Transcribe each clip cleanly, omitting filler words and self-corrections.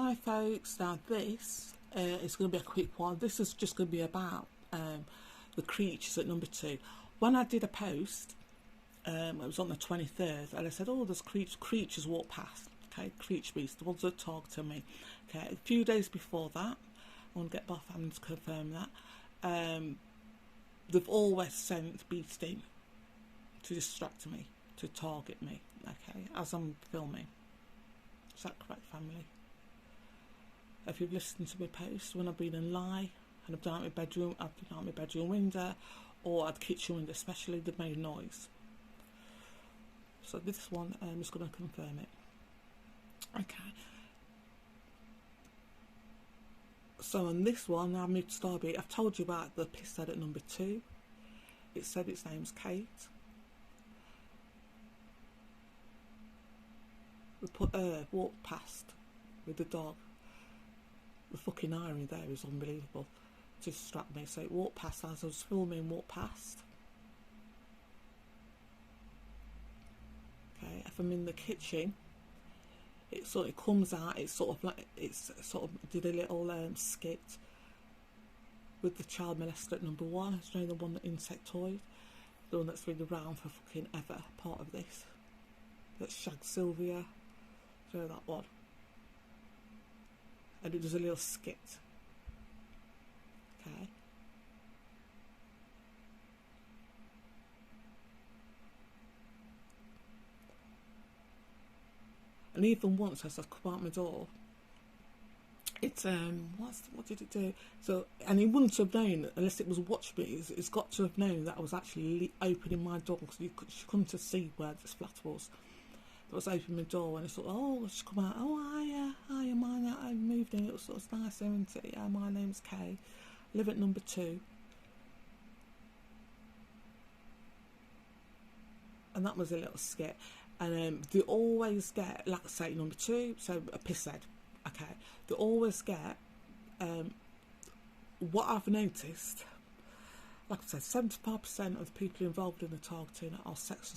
Hi folks, now this is going to be a quick one. This is just going to be about the creatures at number 2. When I did a post, it was on the 23rd, and I said, oh, there's creatures walk past, okay, creature beasts, the ones that target me. Okay, a few days before that, I want to get my family to confirm that, they've always sent beasts in to distract me, to target me, okay, as I'm filming. Is that correct, family? If you've listened to my post, when I've been in lie and I've been out my bedroom, I've been out my bedroom window or at the kitchen window especially, they've made noise. So this one, I'm just going to confirm it. Okay. So on this one, I moved to Starby. I've told you about the piss head at number 2. It said its name's Kate. We put walked past with the dog. The fucking irony there is unbelievable to distract me. So it walked past as I was filming, walked past. Okay, if I'm in the kitchen, it sort of comes out, it's sort of like, it's sort of did a little skit with the child molester at number 1. You know, the one, that insectoid, the one that's been around for fucking ever, part of this. That shagged Sylvia. You know that one? And it does a little skit. Okay. And even once as I've come out my door, it's what did it do? So, and he wouldn't have known unless it was watching me. It's got to have known that I was actually opening my door, because she couldn't have seen where this flat was. I was opening my door and I thought, oh, she's come out. Oh, hiya, mine. I moved in. It was sort of nice, isn't it? Yeah, my name's Kay. I live at number 2. And that was a little skit. And they always get, like I say, number 2, so a piss head. Okay. They always get, what I've noticed, like I said, 75% of the people involved in the targeting are sex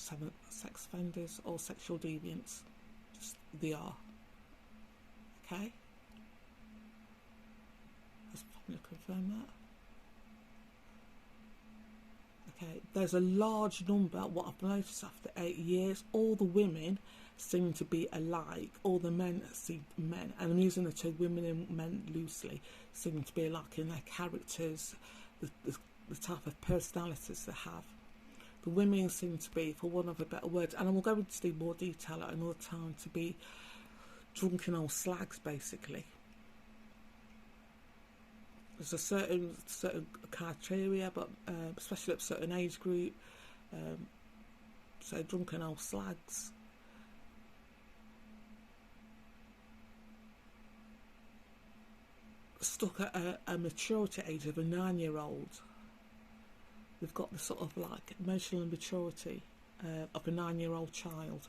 offenders or sexual deviants. Just, they are. Okay? Let's probably confirm that. Okay, there's a large number, what I've noticed after 8 years, all the women seem to be alike, all the men seem men, and I'm using the two women and men loosely, seem to be alike in their characters, the type of personalities they have. The women seem to be, for want of a better word, and I will go into more detail at another time, to be drunken old slags, basically. There's a certain criteria, but especially at a certain age group, so drunken old slags. Stuck at a maturity age of a 9-year-old. They've got the sort of like emotional immaturity of a 9-year-old child.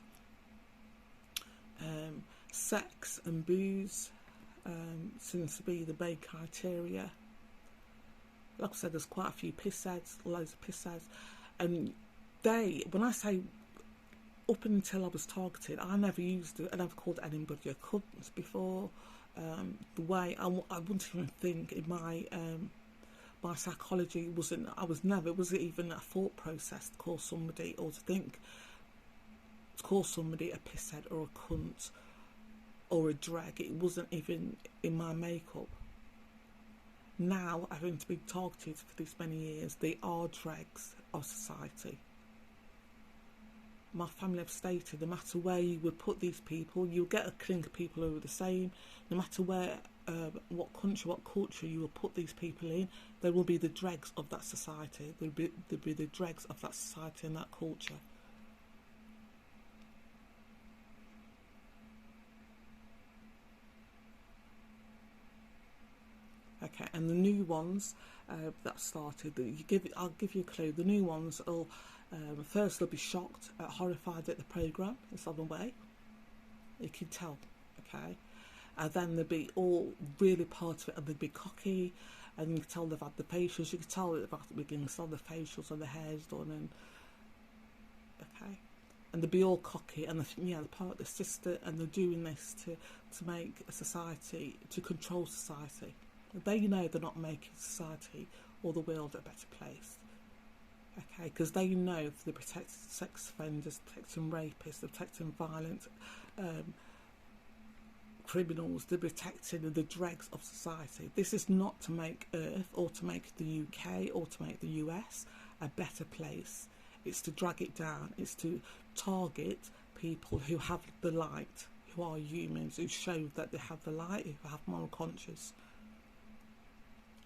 Sex and booze seems to be the main criteria. Like I said, there's quite a few piss heads, loads of piss heads. And when I say up until I was targeted, I never called anybody a cunt before. The way I wouldn't even think in my psychology it wasn't even a thought process to call somebody, or to call somebody a pisshead or a cunt or a drag. It wasn't even in my makeup. Now, having to be targeted for these many years, they are dregs of society. My family have stated, no matter where you would put these people, you'll get a clink of people who are the same. No matter where, what country, what culture you will put these people in, they will be the dregs of that society. They'll be the dregs of that society and that culture. Okay, and the new ones that started, I'll give you a clue. The new ones will first they'll be shocked, horrified at the programme. It's on the way. You can tell, okay. And then they'll be all really part of it, and they'll be cocky, and you can tell they've had the facials. You can tell they've had the beginnings of the facials and the hair's done, and okay. And they'll be all cocky, and they're part of the sister, and they're doing this to make a society, to control society. They know they're not making society or the world a better place. Okay, because they know they're protecting sex offenders, protecting rapists, they're protecting violent criminals, they're protecting the dregs of society. This is not to make Earth or to make the UK or to make the US a better place. It's to drag it down. It's to target people who have the light, who are humans, who show that they have the light, who have moral conscience.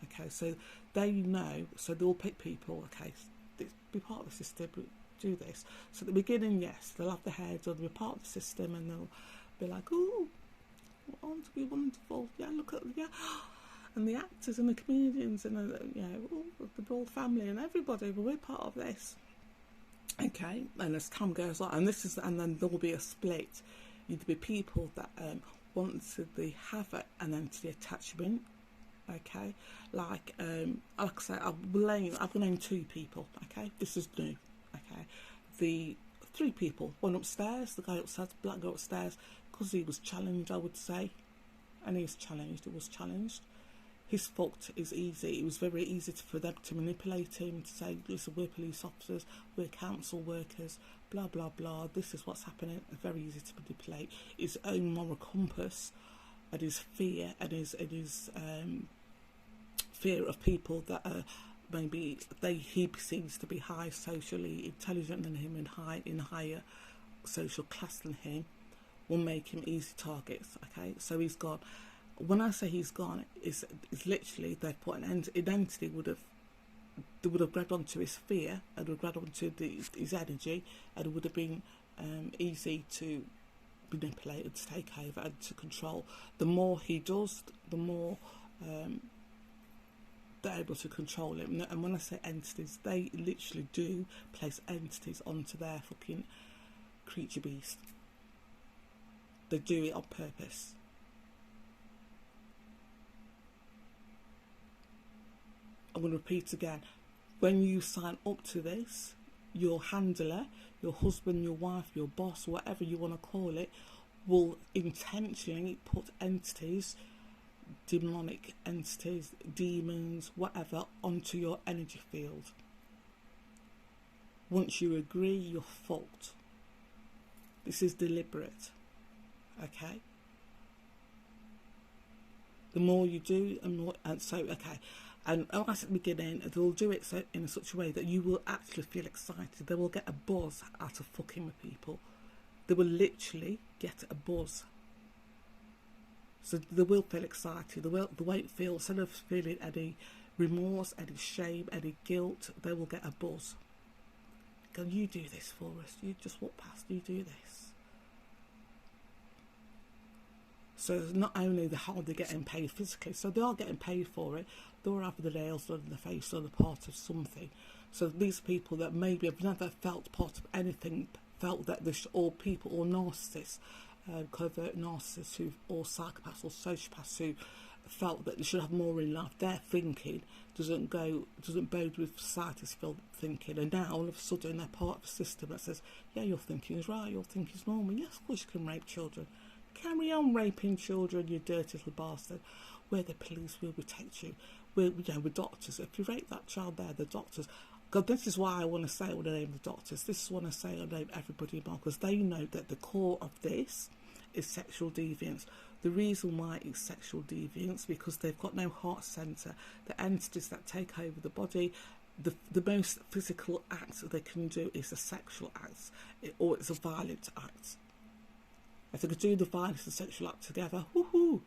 Okay, so they know, so they'll pick people, okay, be part of the system, do this. So at the beginning, yes, they'll have the heads, or they'll be part of the system, and they'll be like, oh, I want to be wonderful, yeah, look at, yeah, and the actors and the comedians and, you know, the Brawl family and everybody, but we're part of this. Okay, and as time goes on, and then there will be a split. There'll be people that want to have it and then to the attachment. Okay, like I say, I've named 2 people. Okay, this is new. Okay, the 3 people, one upstairs, the guy upstairs, the black guy upstairs, because he was challenged, I would say, and he was challenged. It was challenged. His fault is easy. It was very easy for them to manipulate him, to say, listen, we're police officers, we're council workers, blah blah blah. This is what's happening. It's very easy to manipulate. His own moral compass and his fear and his fear of people that are maybe he perceives to be high socially intelligent than him and in higher social class than him, will make him easy targets. Okay, so he's gone. When I say he's gone, it's literally they've put an entity would have grabbed onto his fear and would have grabbed onto his energy, and it would have been easy to manipulate and to take over and to control. The more he does, the more they're able to control him. And when I say entities, they literally do place entities onto their fucking creature beast. They do it on purpose. I'm going to repeat again. When you sign up to this, your handler, your husband, your wife, your boss, whatever you want to call it, will intentionally put entities, demonic entities, demons, whatever, onto your energy field. Once you agree, you're fucked. This is deliberate. Okay? The more you do, and so, okay. And as at the beginning, they'll do it so in such a way that you will actually feel excited. They will get a buzz out of fucking with people. They will literally get a buzz. So they will feel excited. They won't feel, instead of feeling any remorse, any shame, any guilt, they will get a buzz. Go, you do this for us. You just walk past, you do this. So not only how they're getting paid physically, so they are getting paid for it. They're having the nails done in the face or the part of something. So these people that maybe have never felt part of anything, felt that they're all people or narcissists, covert narcissists or psychopaths or sociopaths who felt that they should have more in life. Their thinking doesn't bode with society's thinking, and now all of a sudden they're part of a system that says, yeah, your thinking is right, your thinking is normal. Yes, of course you can rape children. Carry on raping children, you dirty little bastard. We're the police, we'll protect you. We're doctors. If you rape that child there, the doctors. God, this is why I want to say I want to name the doctors. This is what I say I name everybody involved, because they know that the core of this is sexual deviance. The reason why it's sexual deviance, because they've got no heart centre. The entities that take over the body, the most physical act that they can do is a sexual act, or it's a violent act. If they could do the violence and sexual act together, woohoo!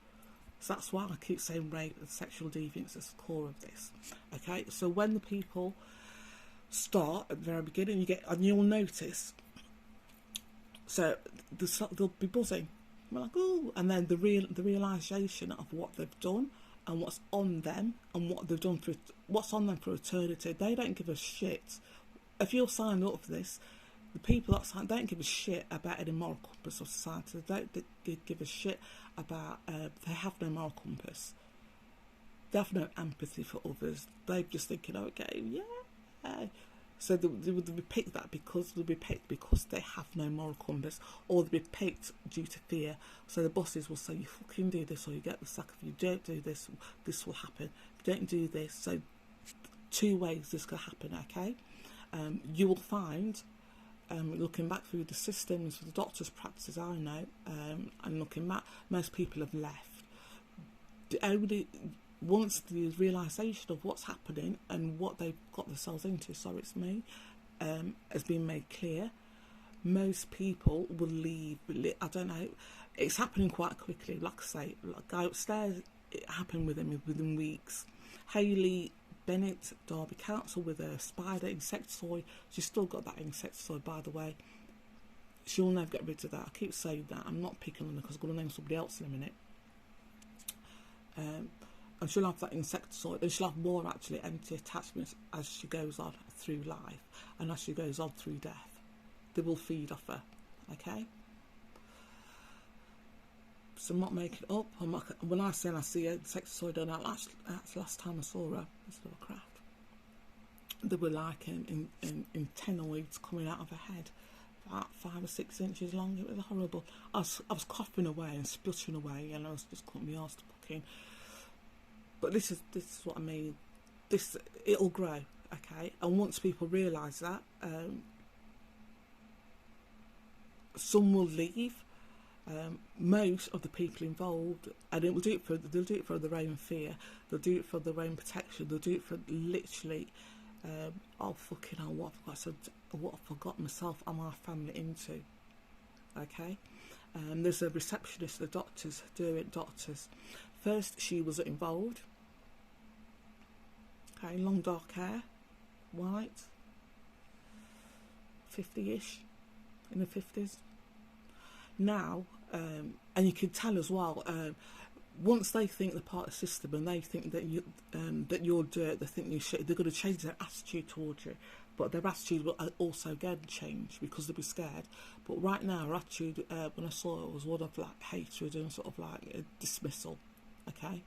So that's why I keep saying rape and sexual deviance is the core of this. Okay, so when the people start at the very beginning, and you'll notice, so they'll be buzzing, we're like, ooh, and then the realisation of what they've done and what's on them and what's on them for eternity. They don't give a shit. If you're signed up for this, the people that sign don't give a shit about any moral compass of society. They don't give a shit about, they have no moral compass. They have no empathy for others. They're just thinking, okay, yeah. So they'll be picked because they have no moral compass, or they'll be picked due to fear. So the bosses will say, you fucking do this or you get the sack. If you don't do this, this will happen. If you don't do this, so 2 ways this could happen, okay? You will find, looking back through the systems, for the doctor's practices I know, and looking back, most people have left. Once the realisation of what's happening and what they've got themselves into, has been made clear, most people will leave. I don't know, it's happening quite quickly. Like I say, like go upstairs, it happened within weeks. Hayley Bennett, Derby Council, with a spider insecticide. She's still got that insecticide, by the way. She'll never get rid of that. I keep saying that. I'm not picking on her because I'm going to name somebody else in a minute. And she'll have that insecticide, and she'll have more actually empty attachments as she goes on through life and as she goes on through death. They will feed off her, okay? So I'm not making it up. When I say I see an insecticide on her, that's the last time I saw her. This little craft. They were like in intenoids coming out of her head, about 5 or 6 inches long. It was horrible. I was coughing away and spluttering away, and I was just cutting my arse to fucking. But this is what I mean. It'll grow, okay? And once people realise that, some will leave. Most of the people involved, and they'll do it for their own fear. They'll do it for their own protection. They'll do it for literally. Oh fucking hell! What I've forgot myself and my family into. Okay. There's a receptionist. The doctors do it. Doctors. First, she was involved. Okay, long dark hair, white, 50-ish, in the 50s. Now, and you can tell as well, once they think they're part of the system and they think that you're dirt, they think you shit, they're going to change their attitude towards you. But their attitude will also again change because they'll be scared. But right now, her attitude, when I saw it, was one of like hatred and sort of like a dismissal. Okay.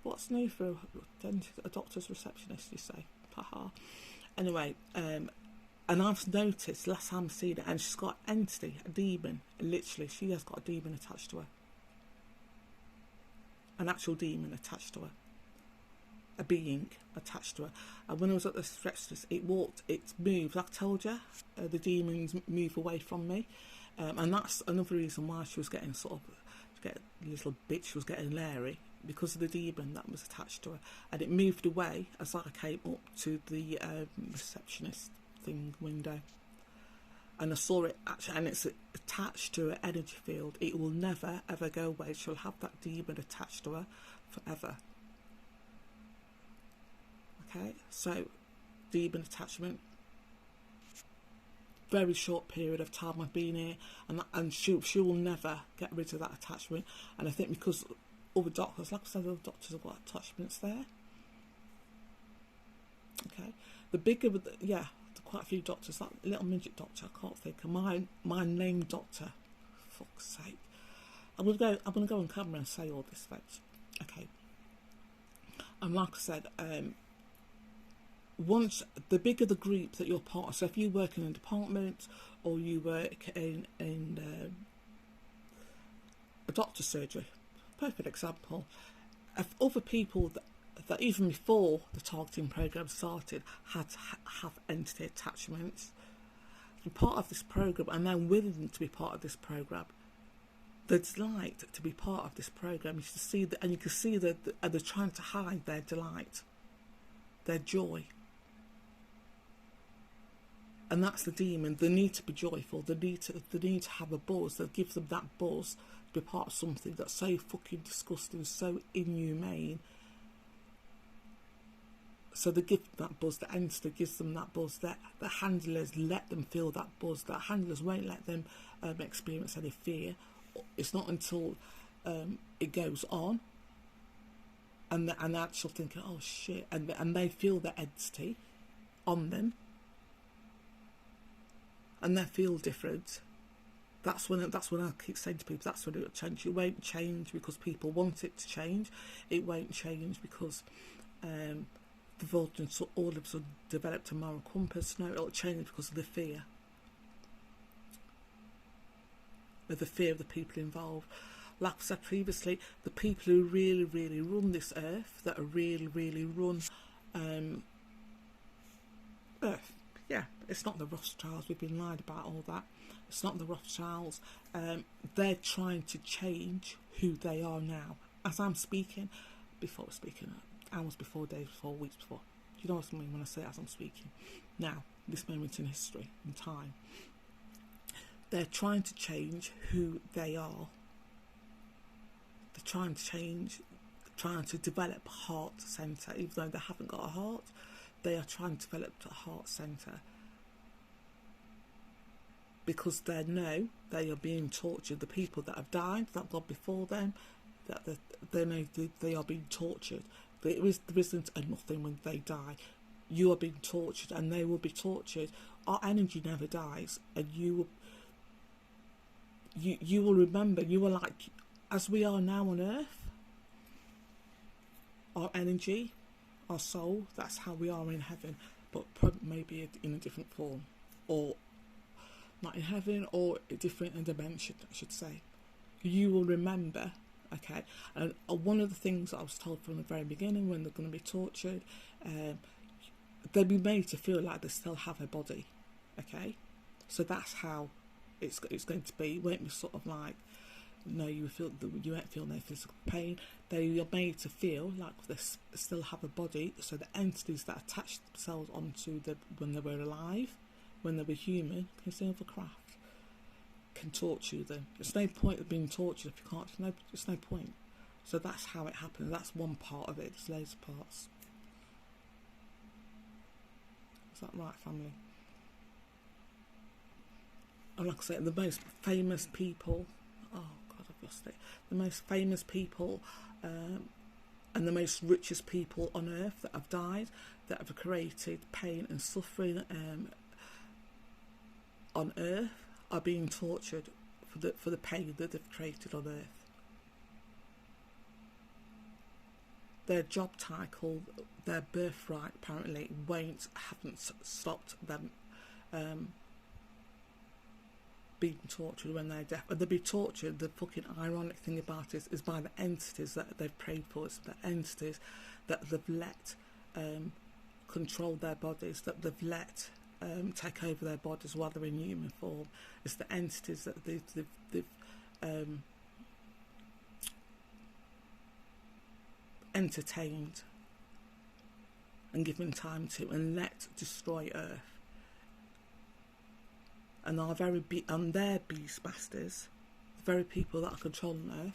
What's new for a doctor's receptionist, you say? Haha. Anyway, and I've noticed last time I've seen it, and she's got an entity, a demon. Literally, she has got a demon attached to her. An actual demon attached to her. A being attached to her. And when I was at the receptionist, it moved. Like I told you, the demons move away from me, and that's another reason why she was getting little bitch. She was getting leery because of the demon that was attached to her, and it moved away as I came up to the receptionist thing window, and I saw it actually, and it's attached to her energy field. It will never ever go away. She'll have that demon attached to her forever. Okay, so demon attachment. Very short period of time I've been here, and she will never get rid of that attachment. And I think because other doctors, like I said, other doctors have got attachments there. Okay, the bigger, quite a few doctors. That little midget doctor, I can't think of my name doctor. Fuck's sake, I'm gonna go on camera and say all this, folks. Okay, and like I said, once the bigger the group that you're part of, so if you work in a department or you work in a doctor's surgery, perfect example, if other people that even before the targeting program started have entity attachments, be part of this program and they're willing to be part of this program, the delight to be part of this program, you can see that, and you can see that they're trying to hide their delight, their joy. And that's the demon. They need to be joyful. They need to have a buzz that gives them that buzz to be part of something that's so fucking disgusting, so inhumane. So they give them that buzz. The entity gives them that buzz. The handlers let them feel that buzz. The handlers won't let them experience any fear. It's not until it goes on, and they're actually thinking, oh shit, and they feel the entity on them. And they feel different. That's when I keep saying to people, that's when it will change. It won't change because people want it to change. It won't change because they've all of a sudden developed a moral compass. No, it'll change because of the fear. Of the fear of the people involved. Like I said previously, the people who really, really run this earth, that are really, really run earth. Yeah, it's not the Rothschilds. We've been lied about all that. It's not the Rothschilds. They're trying to change who they are now. As I'm speaking, hours before, days before, weeks before. Do you know what I mean when I say as I'm speaking? Now, this moment in history, in time. They're trying to change who they are. They're trying to develop a heart centre, even though they haven't got a heart. They are trying to develop a heart centre because they know they are being tortured. The people that have died, that gone before them, that they know they are being tortured. There isn't a nothing when they die. You are being tortured, and they will be tortured. Our energy never dies, and you will remember. You are like, as we are now on Earth. Our energy, our soul, that's how we are in heaven, but maybe in a different form, or not in heaven, or a different dimension, I should say. You will remember, okay? And one of the things that I was told from the very beginning, when they're going to be tortured, they'll be made to feel like they still have a body, okay? So that's how it's going to be. It won't be sort of like, no, you won't feel no physical pain. They are made to feel like they still have a body, so the entities that attach themselves onto them when they were alive, when they were human, can see other craft, can torture them. There's no point of being tortured if you can't. There's no point. So that's how it happens. That's one part of it. There's loads of parts. Is that right, family? And like I say, the most famous people. Oh God, I've lost it. The most famous people and the most richest people on earth that have died, that have created pain and suffering on earth, are being tortured for the pain that they've created on earth. Their job title, their birthright, apparently haven't stopped them being tortured when they're deaf. And they'll be tortured. The fucking ironic thing about it is by the entities that they've prayed for. It's the entities that they've let control their bodies, that they've let take over their bodies while they're in human form. It's the entities that they've entertained and given time to and let destroy Earth. And their beast masters, the very people that are controlling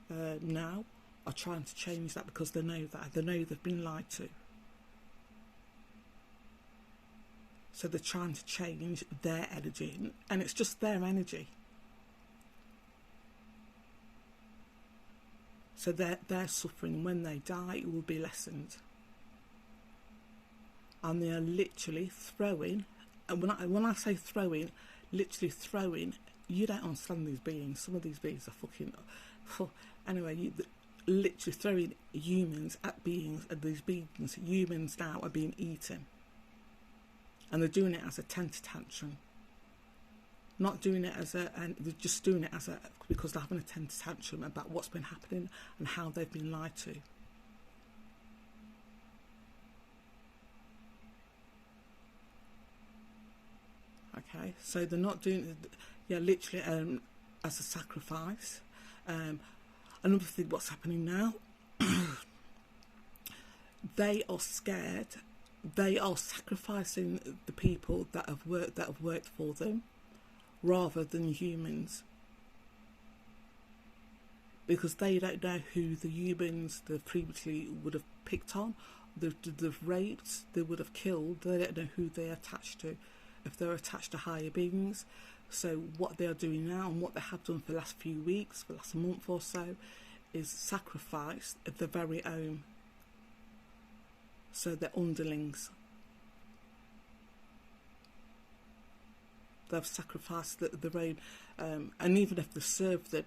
Earth now, are trying to change that because they know they've been lied to. So they're trying to change their energy, and it's just their energy. So their suffering when they die will be lessened. And they are literally throwing. And when I say throwing, literally throwing, you don't understand these beings. Some of these beings are fucking... Anyway, literally throwing humans at beings, at these beings. Humans now are being eaten. And they're doing it as a temper tantrum. Not doing it and they're just doing it because they're having a temper tantrum about what's been happening and how they've been lied to. Okay, so they're not doing it, literally as a sacrifice. Another thing, what's happening now, they are scared. They are sacrificing the people that have worked for them, rather than humans, because they don't know who the humans they previously would have picked on, they've raped, they would have killed. They don't know who they're attached to, if they're attached to higher beings. So what they are doing now, and what they have done for the last few weeks, for the last month or so, is sacrifice their very own. So they're underlings. They've sacrificed their own, and even if they served them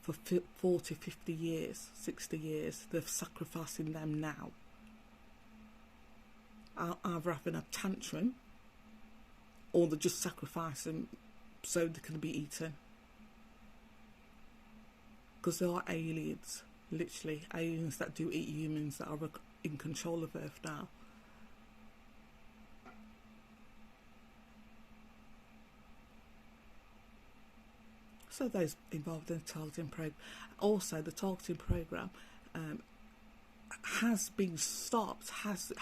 for 40, 50 years, 60 years, they're sacrificing them now. are either having a tantrum or they're just sacrificing so they can be eaten. Because there are aliens, literally aliens that do eat humans that are in control of Earth now. So those involved in the targeting program. Also, the targeting program has been stopped, has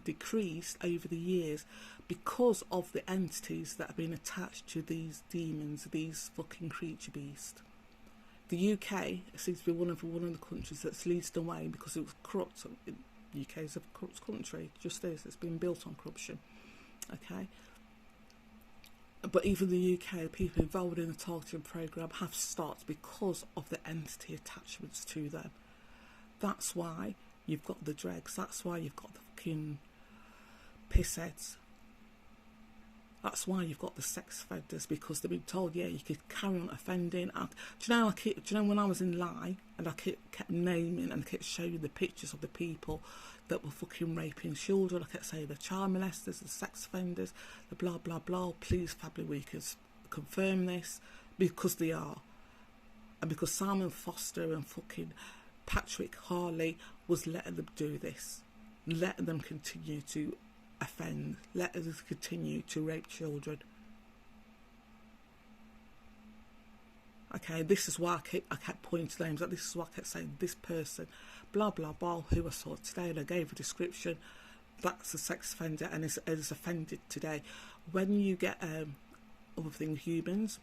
decreased over the years because of the entities that have been attached to these demons, these fucking creature beasts. The UK seems to be one of the countries that's leading the way because it was corrupt. The UK is a corrupt country, just is. It's been built on corruption. Okay. But even the UK, people involved in the targeting program have stopped because of the entity attachments to them. That's why you've got the dregs. That's why you've got the fucking pissheads. That's why you've got the sex offenders, because they've been told, yeah, you could carry on offending. Do you know when I was in line and I kept naming and kept showing the pictures of the people that were fucking raping children? I kept saying the child molesters, the sex offenders, the blah blah blah. Please, Family Weekers, confirm this, because they are, and because Simon Foster and fucking Patrick Harley was letting them do this, letting them continue to offend, letting them continue to rape children. Okay, this is why I kept pointing names. This is why I kept saying this person, blah blah blah, who I saw today, and I gave a description. That's a sex offender and is offended today. When you get other things, humans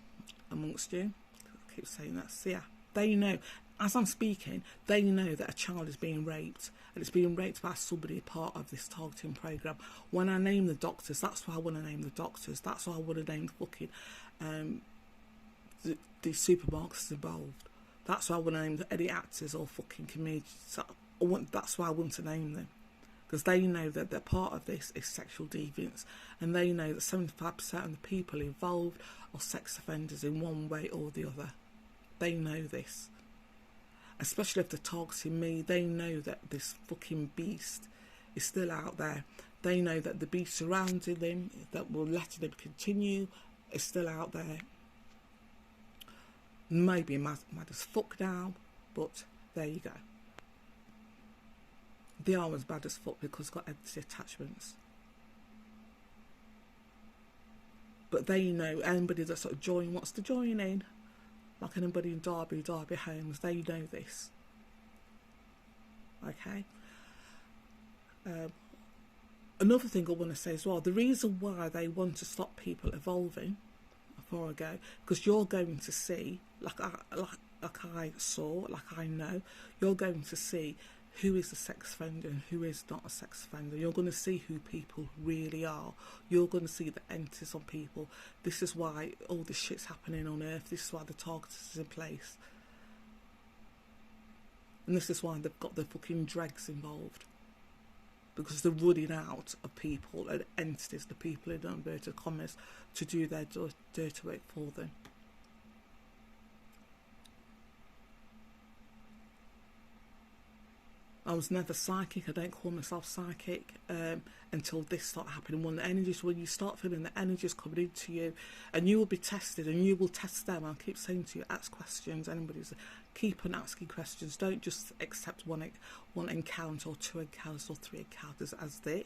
amongst you, I keep saying that. So yeah, they know. As I'm speaking, they know that a child is being raped, and it's being raped by somebody part of this targeting program. When I name the doctors, that's why I want to name the doctors. That's why I want to name the fucking the supermarkets involved. That's why I want to name any actors or fucking comedians. That's why I want to name them, because they know that they're part of this is sexual deviance, and they know that 75% of the people involved are sex offenders in one way or the other. They know this. Especially if they're targeting me, they know that this fucking beast is still out there. They know that the beast surrounding them, that will let them continue, is still out there. Maybe mad as fuck now, but there you go. They are as bad as fuck because they've got entity attachments. But they know anybody that sort of wants to join in, like anybody in Derby Homes, they know this. Okay. Another thing I want to say as well, the reason why they want to stop people evolving, before I go, because you're going to see, like I saw, like I know, you're going to see who is a sex offender and who is not a sex offender. You're going to see who people really are. You're going to see the entities on people. This is why all this shit's happening on Earth. This is why the target is in place. And this is why they've got the fucking dregs involved. Because they're running out of people and entities, the people in inverted commas, to do their dirty work for them. I was never psychic. I don't call myself psychic until this started happening. When you start feeling the energies coming into you, and you will be tested, and you will test them. I keep saying to you, ask questions. Keep on asking questions. Don't just accept one encounter or two encounters or three encounters as they.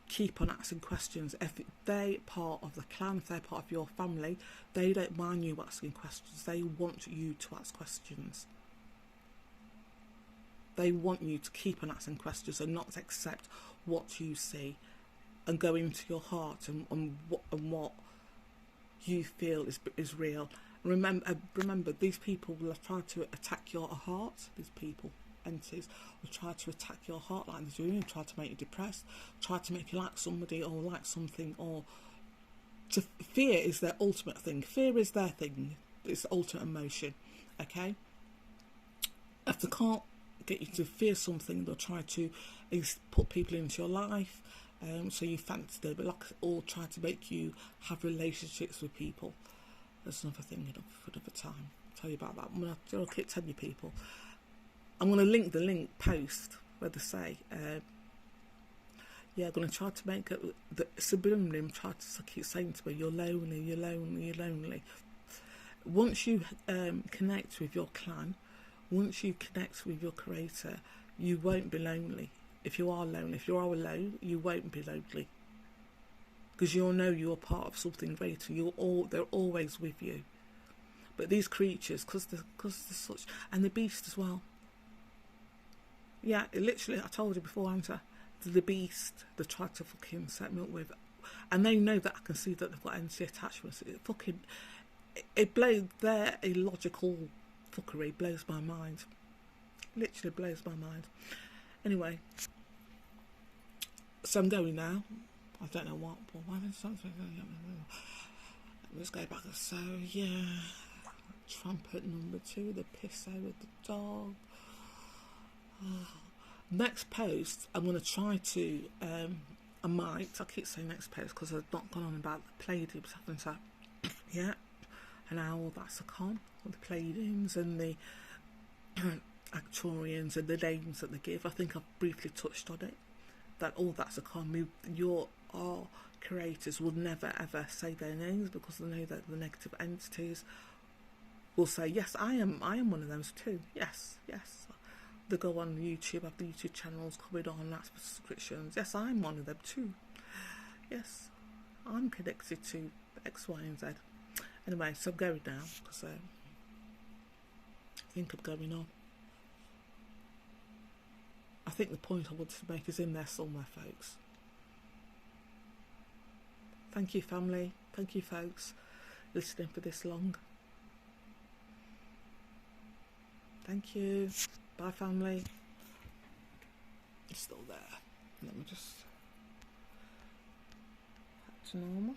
Keep on asking questions. If they're part of the clan, if they're part of your family, they don't mind you asking questions. They want you to ask questions. They want you to keep on asking questions and not accept what you see, and go into your heart and what you feel is real. Remember, these people will try to attack your heart. These people, entities, will try to attack your heart like they're doing, try to make you depressed, try to make you like somebody or like something, or fear is their ultimate thing. Fear is their thing. It's the ultimate emotion. Okay? If they can't get you to fear something, they'll try to put people into your life, so you fancy them, or try to make you have relationships with people. That's another thing for another time. I'll tell you about that. I'll keep telling you people. I'm going to link the post where they say Yeah, going to try to make it, the subliminally try to keep saying to me, you're lonely, you're lonely, you're lonely. Once you connect with your clan, once you connect with your creator, you won't be lonely. If you are lonely, if you are alone, you won't be lonely. Because you'll know you're part of something greater. They're always with you. But these creatures, because they're such, and the beast as well. Yeah, literally, I told you before, Anta, the beast they tried to fucking set me up with, and they know that I can see that they've got NC attachments. It blows their illogical fuckery blows my mind. Literally blows my mind. Anyway, so I'm going now. I don't know what, but why did something? Let's go back. So yeah, trumpet number 2, the piss out with the dog. Next post, I'm going to try to. I keep saying next post because I've not gone on about the Palladiums, haven't I? Yeah, and how that's a con, the Palladiums and the Actuarians and the names that they give. I think I've briefly touched on it. That all that's a con. Our creators will never ever say their names because they know that the negative entities will say, yes, I am one of those too. Yes. They go on YouTube, have the YouTube channels coming on, ask for subscriptions. Yes, I'm one of them too. Yes, I'm connected to X, Y, and Z. Anyway, so I'm going now because I think I'm going on. I think the point I wanted to make is in there somewhere, folks. Thank you, family. Thank you, folks, listening for this long. Thank you. Bye, family. It's still there. Let me just back to normal.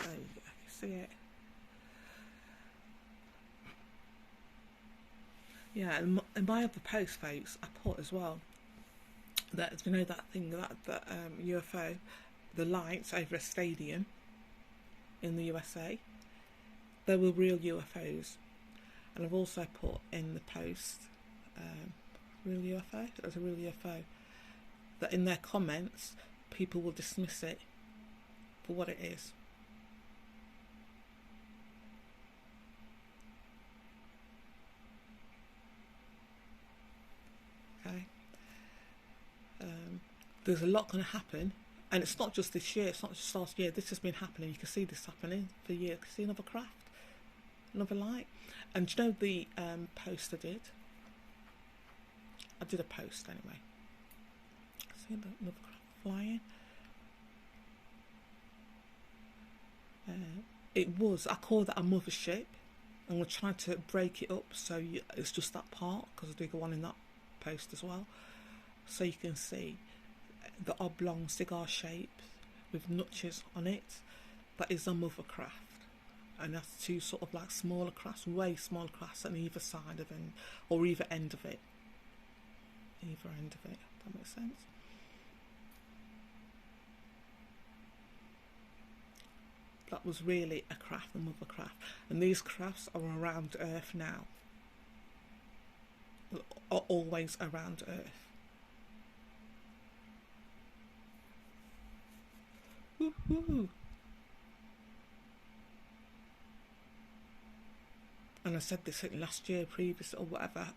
There you go. You see it? Yeah, and in my other post, folks, I put as well that, you know, that thing, that UFO, the lights over a stadium in the USA, they were real UFOs. And I've also put in the post, real UFO, it was a real UFO, that in their comments, people will dismiss it for what it is. Okay. There's a lot going to happen, and it's not just this year, it's not just last year, this has been happening. You can see this happening for years. You can see another craft, another light. And do you know the post I did? I did a post anyway. See another craft flying. I call that a mothership. I'm going to try to break it up so it's just that part, because I do go on in that post as well, so you can see the oblong cigar shape with notches on it. That is a mother craft, and that's two sort of like smaller crafts, way smaller crafts on either side of it, or either end of it. Either end of it, if that makes sense. That was really a craft, a mother craft, and these crafts are around Earth now. Are always around Earth. Woo-hoo. And I said this last year, previous or whatever.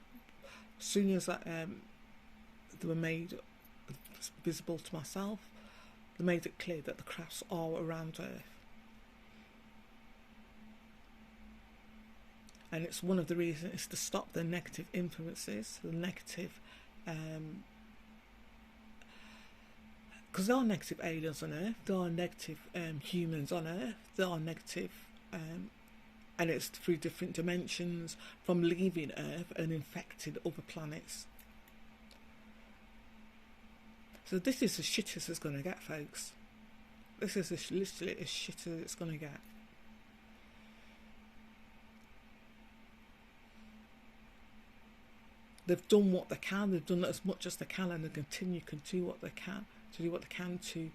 As soon as that, they were made visible to myself, they made it clear that the crafts are around Earth. And it's one of the reasons is to stop the negative influences, the negative, because there are negative aliens on Earth, there are negative humans on Earth, there are negative, and it's through different dimensions from leaving Earth and infecting other planets. So this is as shit as it's going to get, folks. This is literally as shit as it's going to get. They've done what they can. They've done as much as they can, and they continue to do what they can to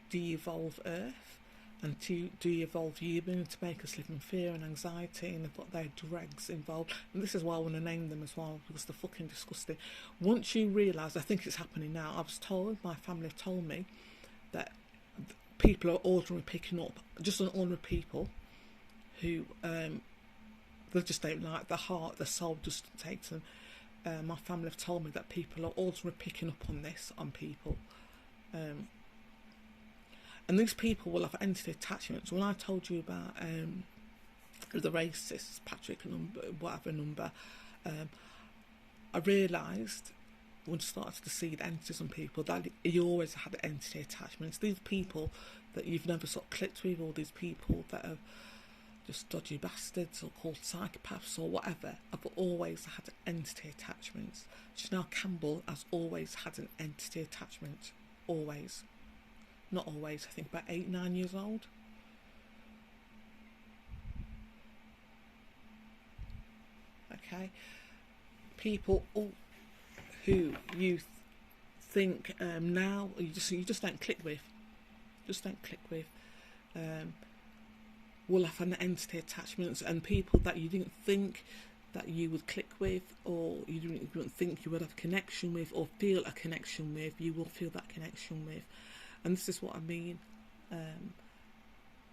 de-evolve Earth. and to de-evolve humans to make us live in fear and anxiety, and they've got their dregs involved. And this is why I want to name them as well, because they're fucking disgusting. Once you realise, I think it's happening now, I was told, my family have told me, that people are ordinary picking up, just an ordinary people who they just don't like, their heart, their soul just takes them. My family have told me that people are ordinary picking up on this, on people. And these people will have entity attachments. When I told you about the racist Patrick number, whatever number, I realised when I started to see the entities on people that he always had entity attachments. These people that you've never sort of clicked with, all these people that are just dodgy bastards or called psychopaths or whatever, have always had entity attachments. Chanel Campbell has always had an entity attachment. Always. Not always, I think about 8, 9 years old. Okay. People who you think now you just don't click with. Will have an entity attachments, and people that you didn't think that you would click with, or you didn't think you would have a connection with, or feel a connection with, you will feel that connection with. And this is what I mean.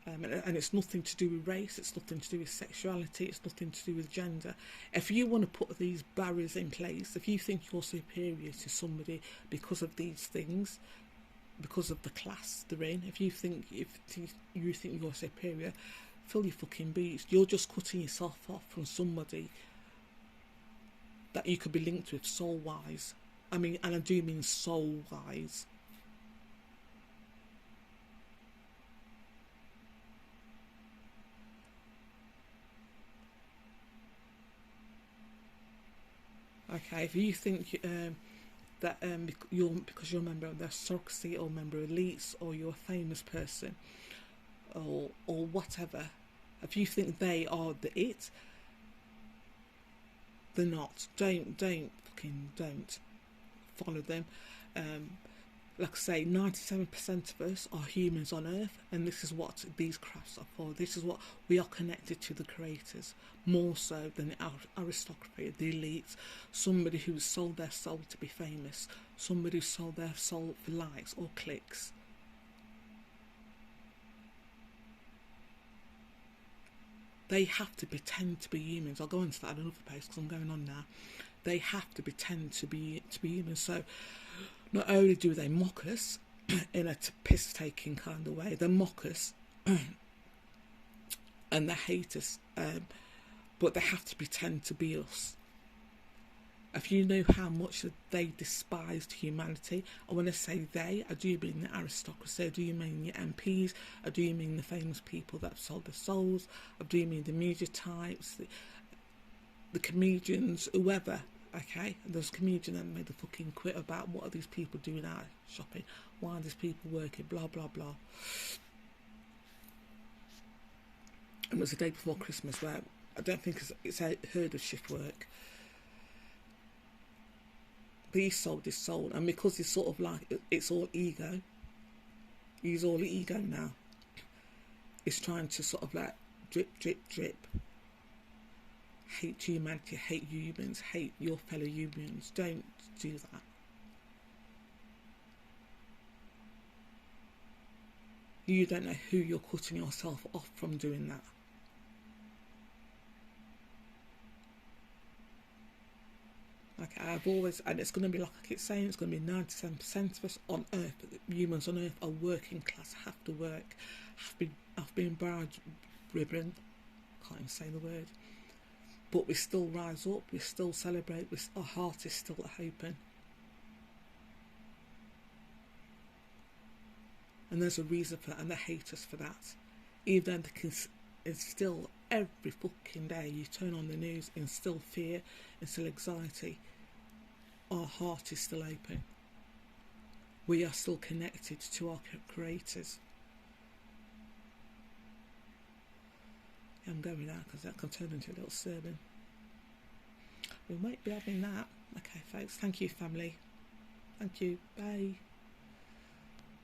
And it's nothing to do with race, it's nothing to do with sexuality, it's nothing to do with gender. If you want to put these barriers in place, if you think you're superior to somebody because of these things, because of the class they're in, if you think you're superior, fill your fucking boots. You're just cutting yourself off from somebody that you could be linked with soul-wise. I mean, and I do mean soul-wise. Okay, if you think that because you're a member of the aristocracy or member of elites, or you're a famous person, or whatever, if you think they are the it, they're not. Don't follow them. Like I say, 97% of us are humans on Earth, and this is what these crafts are for. This is what we are connected to, the creators, more so than the aristocracy, the elites, somebody who sold their soul to be famous, somebody who sold their soul for likes or clicks. They have to pretend to be humans. I'll go into that in another post because I'm going on now. They have to pretend to be human. So not only do they mock us in a piss-taking kind of way, they mock us and they hate us, but they have to pretend to be us. If you know how much they despised humanity, and when I say they, I do mean the aristocracy, I do mean your MPs, I do mean the famous people that have sold their souls, I do mean the media types, the comedians, whoever. Okay, and there's a comedian that made a fucking quit about what are these people doing out shopping, why are these people working, blah blah blah. And it was the day before Christmas, where I don't think it's heard of shift work, but he sold his soul, and because he's sort of like, it's all ego, he's all ego now, he's trying to sort of like drip drip drip, hate humanity, hate humans, hate your fellow humans. Don't do that. You don't know who you're cutting yourself off from doing that. Okay, I've always, and it's going to be like I keep saying, it's going to be 97% of us on Earth, humans on Earth, are working class, have to work, have been brown ribbon, can't even say the word. But we still rise up, we still celebrate, our heart is still open. And there's a reason for that, and they hate us for that. Even though they can instill every fucking day, you turn on the news, instill fear, instill anxiety, our heart is still open. We are still connected to our creators. I'm going now because that can turn into a little sermon. We might be having that. Okay, folks. Thank you, family. Thank you. Bye.